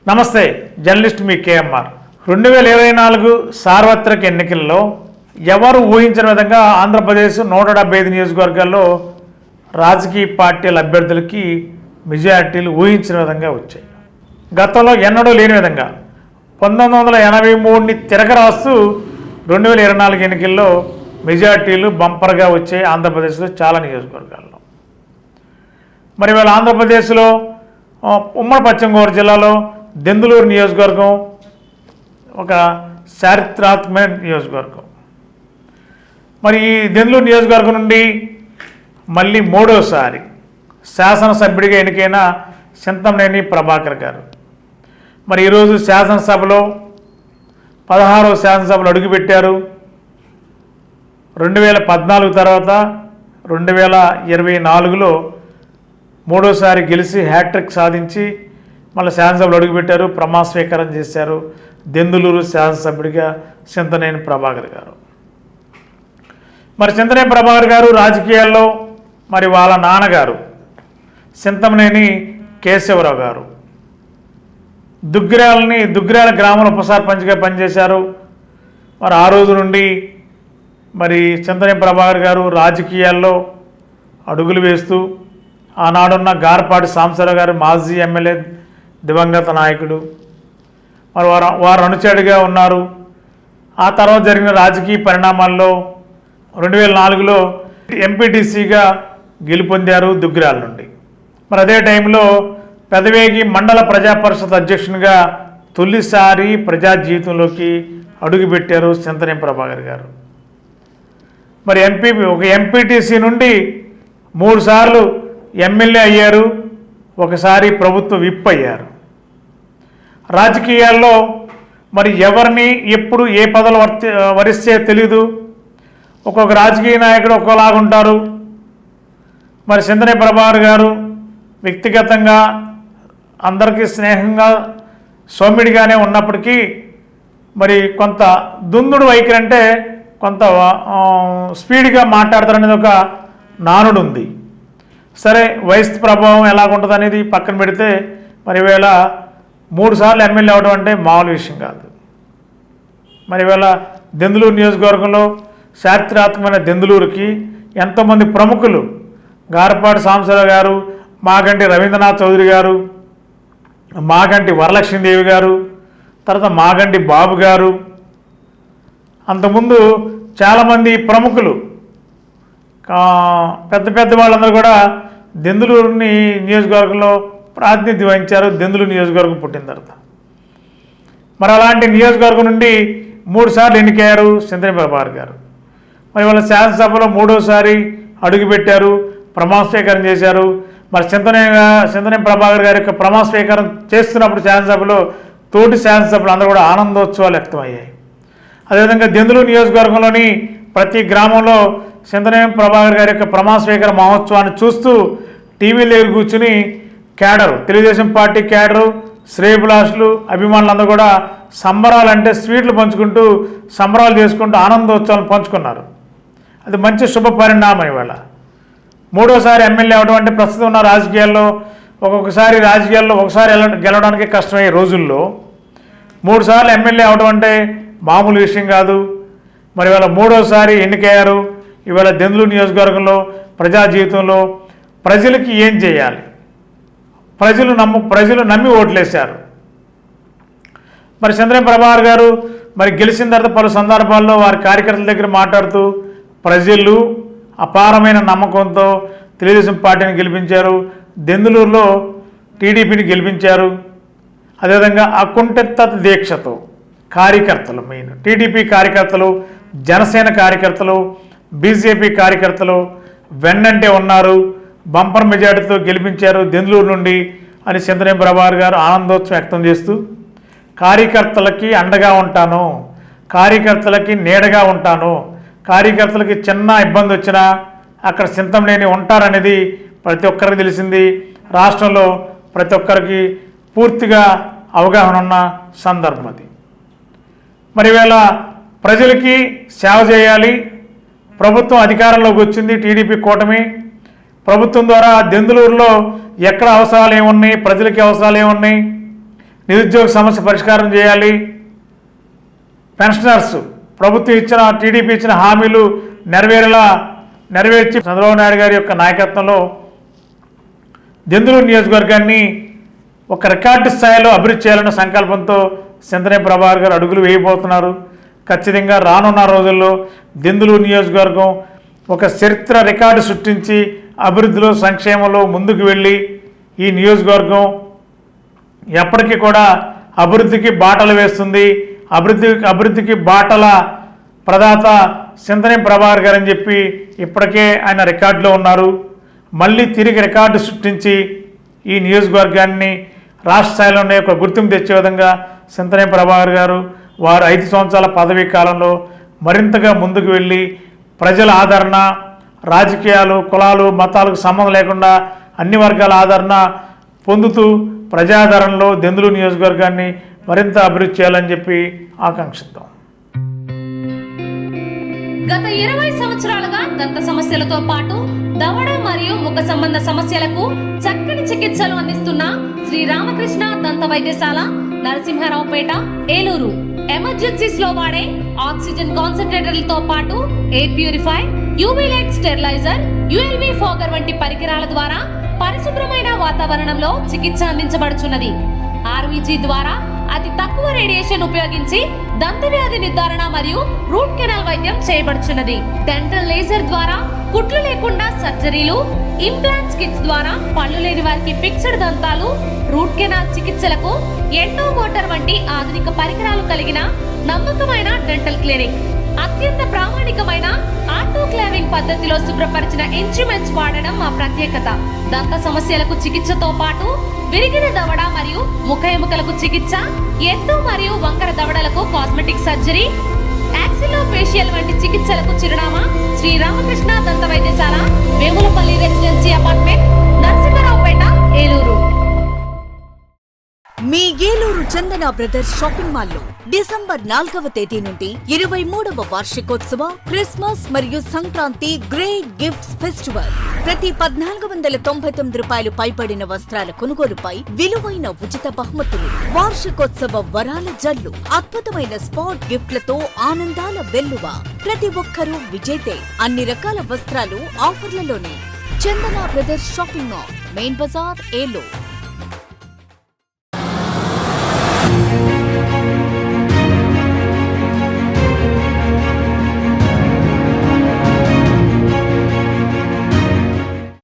నమస్తే, జర్నలిస్ట్ మీ కేఎంఆర్. 2024 సార్వత్రిక ఎన్నికల్లో ఎవరు ఊహించిన విధంగా ఆంధ్రప్రదేశ్ 175 నియోజకవర్గాల్లో రాజకీయ పార్టీల అభ్యర్థులకి మెజార్టీలు ఊహించిన విధంగా వచ్చాయి. గతంలో ఎన్నడూ లేని విధంగా 1983ని తిరగరాస్తూ 2024 ఎన్నికల్లో మెజార్టీలు బంపర్గా వచ్చాయి ఆంధ్రప్రదేశ్లో చాలా నియోజకవర్గాల్లో. మరి ఇవాళ ఆంధ్రప్రదేశ్లో ఉమ్మడి పశ్చిమ గోదావరి జిల్లాలో దెందులూరు నియోజకవర్గం ఒక చారిత్రాత్మక నియోజకవర్గం. మరి ఈ దెందులూరు నియోజకవర్గం నుండి మళ్ళీ మూడోసారి శాసనసభ్యుడిగా ఎన్నికైన చింతమనేని ప్రభాకర్ గారు మరి ఈరోజు శాసనసభలో 16వ శాసనసభలో అడుగుపెట్టారు. 2014 తర్వాత 2024లో మూడోసారి గెలిచి హ్యాట్రిక్ సాధించి మళ్ళీ శాసనసభలో అడుగుపెట్టారు, ప్రమాణ స్వీకారం చేశారు దెందులూరు శాసనసభ్యుడిగా చింతమనేని ప్రభాకర్ గారు. మరి చింతమనేని ప్రభాకర్ గారు రాజకీయాల్లో మరి వాళ్ళ నాన్నగారు చింతమనేని కేశవరావు గారు దుగ్గిరాల గ్రామంలో ఉప సర్పంచ్గా పనిచేశారు. మరి ఆ రోజు నుండి మరి చింతమనేని ప్రభాకర్ గారు రాజకీయాల్లో అడుగులు వేస్తూ ఆనాడున్న గారపాటి సాంబశివరావు గారు మాజీ ఎమ్మెల్యే దివంగత నాయకుడు మరి వారు అనుచరుడిగా ఉన్నారు. ఆ తర్వాత జరిగిన రాజకీయ పరిణామాల్లో 2004లో ఎంపీటీసీగా గెలుపొందారు దుగ్గిరాల నుండి. మరి అదే టైంలో పెదవేగి మండల ప్రజా పరిషత్ అధ్యక్షునిగా తొలిసారి ప్రజా జీవితంలోకి అడుగుపెట్టారు చింతమనేని ప్రభాకర్ గారు. మరి ఒక ఎంపీటీసీ నుండి 3 సార్లు ఎమ్మెల్యే అయ్యారు, ఒకసారి ప్రభుత్వ విప్ అయ్యారు. రాజకీయాల్లో మరి ఎవరిని ఎప్పుడు ఏ పదవులు వరిస్తే తెలీదు. ఒక్కొక్క రాజకీయ నాయకుడు ఒక్కోలాగుంటారు. మరి చింతమనేని ప్రభాకర్ గారు వ్యక్తిగతంగా అందరికీ స్నేహంగా సౌమ్యుడిగానే ఉన్నప్పటికీ మరి కొంత దుందుడు వైఖరి అంటే కొంత స్పీడ్గా మాట్లాడతారనేది ఒక నానుడు ఉంది. సరే, వయసు ప్రభావం ఎలాగుంటుంది అనేది పక్కన పెడితే మరి ఈవేళ 3 సార్లు ఎమ్మెల్యే అవడం అంటే మామూలు విషయం కాదు. మరి ఈవేళ దెందులూరు నియోజకవర్గంలో చారిత్రాత్మకమైన దెందులూరుకి ఎంతోమంది ప్రముఖులు గారపాటి సాంబశివరావు గారు, మాగంటి రవీంద్రనాథ్ చౌదరి గారు, మాగంటి వరలక్ష్మీదేవి గారు, తర్వాత మాగంటి బాబు గారు, అంతకుముందు చాలామంది ప్రముఖులు పెద్ద వాళ్ళందరూ కూడా దెందులూరు నియోజకవర్గంలో ప్రాతినిధ్యం వహించారు దెందులూరు నియోజకవర్గం పుట్టిన తర్వాత. మరి అలాంటి నియోజకవర్గం నుండి 3 సార్లు ఎన్నికయ్యారు చింతమనేని ప్రభాకర్ గారు. మరి వాళ్ళ శాసనసభలో 3వసారి అడుగుపెట్టారు, ప్రమాణ స్వీకారం చేశారు. మరి చింతమనేని ప్రభాకర్ గారి యొక్క ప్రమాణ స్వీకారం చేస్తున్నప్పుడు శాసనసభలో తోటి శాసనసభలు అందరూ కూడా ఆనందోత్సవాలు వ్యక్తమయ్యాయి. అదేవిధంగా దెందులూరు నియోజకవర్గంలోని ప్రతి గ్రామంలో చింతమనేని ప్రభాకర్ గారి యొక్క ప్రమాణ స్వీకార మహోత్సవాన్ని చూస్తూ టీవీల దగ్గర కూర్చుని క్యాడరు, తెలుగుదేశం పార్టీ క్యాడరు, శ్రేయభిలాషులు, అభిమానులందరూ కూడా సంబరాలు అంటే స్వీట్లు పంచుకుంటూ సంబరాలు చేసుకుంటూ ఆనందోత్సవాలు పంచుకున్నారు. అది మంచి శుభ పరిణామం. ఇవాళ 3వసారి ఎమ్మెల్యే అవడం అంటే ప్రస్తుతం ఉన్న రాజకీయాల్లో ఒకసారి గెలవడానికి కష్టమయ్యే రోజుల్లో 3 సార్లు ఎమ్మెల్యే అవడం అంటే మామూలు విషయం కాదు. మరి ఇవాళ 3వసారి ఎన్నికయ్యారు. ఇవాళ దెందులూరు నియోజకవర్గంలో ప్రజా జీవితంలో ప్రజలకి ఏం చేయాలి, ప్రజలు నమ్మి ఓట్లేశారు. మరి చింతమనేని ప్రభాకర్ గారు మరి గెలిచిన తర్వాత పలు సందర్భాల్లో వారి కార్యకర్తల దగ్గర మాట్లాడుతూ ప్రజలు అపారమైన నమ్మకంతో తెలుగుదేశం పార్టీని గెలిపించారు, దెందులూరులో టీడీపీని గెలిపించారు. అదేవిధంగా అకుంఠిత దీక్షతో కార్యకర్తలు, మెయిన్ టీడీపీ కార్యకర్తలు, జనసేన కార్యకర్తలు, బీజేపీ కార్యకర్తలు వెన్నంటే ఉన్నారు, బంపర్ మెజార్టీతో గెలిపించారు దెందులూరు నుండి అని చింతమనేని ప్రభాకర్ గారు ఆనందోత్సవం వ్యక్తం చేస్తూ కార్యకర్తలకి అండగా ఉంటాను, కార్యకర్తలకి నీడగా ఉంటాను, కార్యకర్తలకి చిన్న ఇబ్బంది వచ్చినా అక్కడ చింతమనేని ఉంటారనేది ప్రతి ఒక్కరికి తెలిసింది. రాష్ట్రంలో ప్రతి ఒక్కరికి పూర్తిగా అవగాహన ఉన్న సందర్భం అది. మరి వేళ ప్రజలకి సేవ చేయాలి. ప్రభుత్వం అధికారంలోకి వచ్చింది, టీడీపీ కూటమి ప్రభుత్వం ద్వారా దెందులూరులో ఎక్కడ అవసరాలు ఏమున్నాయి, ప్రజలకి అవసరాలు ఏమున్నాయి, నిరుద్యోగ సమస్య పరిష్కారం చేయాలి, పెన్షనర్స్ ప్రభుత్వం ఇచ్చిన టీడీపీ ఇచ్చిన హామీలు నెరవేర్చి చంద్రబాబు నాయుడు గారి యొక్క నాయకత్వంలో దెందులూరు నియోజకవర్గాన్ని ఒక రికార్డు స్థాయిలో అభివృద్ధి చేయాలన్న సంకల్పంతో సింతనేని ప్రభాకర్ గారు అడుగులు వేయబోతున్నారు. ఖచ్చితంగా రానున్న రోజుల్లో దెందులూరు నియోజకవర్గం ఒక చరిత్ర రికార్డు సృష్టించి అభివృద్ధిలో సంక్షేమంలో ముందుకు వెళ్ళి ఈ నియోజకవర్గం ఎప్పటికీ కూడా అభివృద్ధికి బాటలు వేస్తుంది. అభివృద్ధికి బాటల ప్రదాత సింతనేని ప్రభాకర్ గారు అని చెప్పి ఇప్పటికే ఆయన రికార్డులో ఉన్నారు. మళ్ళీ తిరిగి రికార్డు సృష్టించి ఈ నియోజకవర్గాన్ని రాష్ట్ర స్థాయిలోనే ఒక గుర్తింపు తెచ్చే విధంగా సింతనేని ప్రభాకర్ గారు వారు 5 సంవత్సరాల పదవీ కాలంలో మరింతగా ముందుకు వెళ్ళి ప్రజల ఆదరణ, రాజకీయాలు, కులాలు, మతాలకు సంబంధం లేకుండా అన్ని వర్గాల ఆదరణ పొందుతూ ప్రజాదరణలో దెందులూరు నియోజకవర్గాన్ని మరింత అభివృద్ధి చేయాలని చెప్పి ఆకాంక్షిద్దాం. గత 20 సంవత్సరాలుగా దంత సమస్యలతో పాటు దవడ మరియు ముఖ సంబంధ సమస్యలకు చక్కని చికిత్సలు అందిస్తున్న శ్రీ రామకృష్ణ దంత వైద్యశాల, నరసింహారావుపేట, ఏలూరు. ఎమర్జెన్సీస్ లో వాడే ఆక్సిజన్ కాన్సంట్రేటర్లతో పాటు air purify, UV light steriliser, ULV fogger వంటి పరికరాల ద్వారా పరిశుభ్రమైన వాతావరణంలో చికిత్స అందించబడుచున్నది. ఆర్వీజీ ద్వారా అతి తక్కువ రేడియేషన్ ఉపయోగించి దంత వ్యాధి నిర్ధారణ మరియు రూట్ కెనాల్ వైద్యం చేయబడుచున్నది. డెంటల్ లేజర్ ద్వారా కుట్లు లేకుండా సర్జరీలు, ఇంప్లాంట్స్ కిట్స్ ద్వారా పళ్ళు లేని వారికి ఫిక్స్డ్ దంతాలు, రూట్ కెనాల్ చికిత్సలకు ఎండో మోటార్ వంటి ఆధునిక పరికరాలు కలిగిన నమ్మకమైన డెంటల్ క్లినిక్. అత్యంత ప్రామాణికమైన ఆటోక్లావింగ్ పద్ధతిలో శుభ్రపరిచిన ఇన్స్ట్రుమెంట్స్ వాడడం మా ప్రత్యేకత. దంత సమస్యలకు చికిత్సతో పాటు విరిగిన దవడ మరియు ముఖ ఎముకలకు చికిత్స, ఎత్తు మరియు వంకర దవడలకు కాస్మెటిక్ సర్జరీ, యాక్సిలోఫేషియల్ వంటి చికిత్సలకు చిరునామా శ్రీ రామకృష్ణ దంత వైద్యశాల, వేములపల్లి రెసిడెన్సీ అపార్ట్మెంట్, నరసింహారావుపేట, ఏలూరు. మీ ఏలూరు చందన బ్రదర్స్ షాపింగ్ మాల్ లో డిసెంబర్ 4వ తేదీ నుండి 23వ వార్షికోత్సవ క్రిస్మస్ మరియు సంక్రాంతి గ్రేట్ గిఫ్ట్స్ ఫెస్టివల్. ప్రతి 1499 రూపాయలు పైబడిన వస్త్రాల కొనుగోలుపై విలువైన ఉచిత బహుమతులు, వార్షికోత్సవ వరాల జల్లు, అద్భుతమైన స్పాట్ గిఫ్ట్లతో ఆనందాల వెల్లువ. ప్రతి ఒక్కరూ విజేతే. అన్ని రకాల వస్త్రాలు ఆఫర్లలోనే. Chandana brothers shopping mall, main bazaar, Eluru.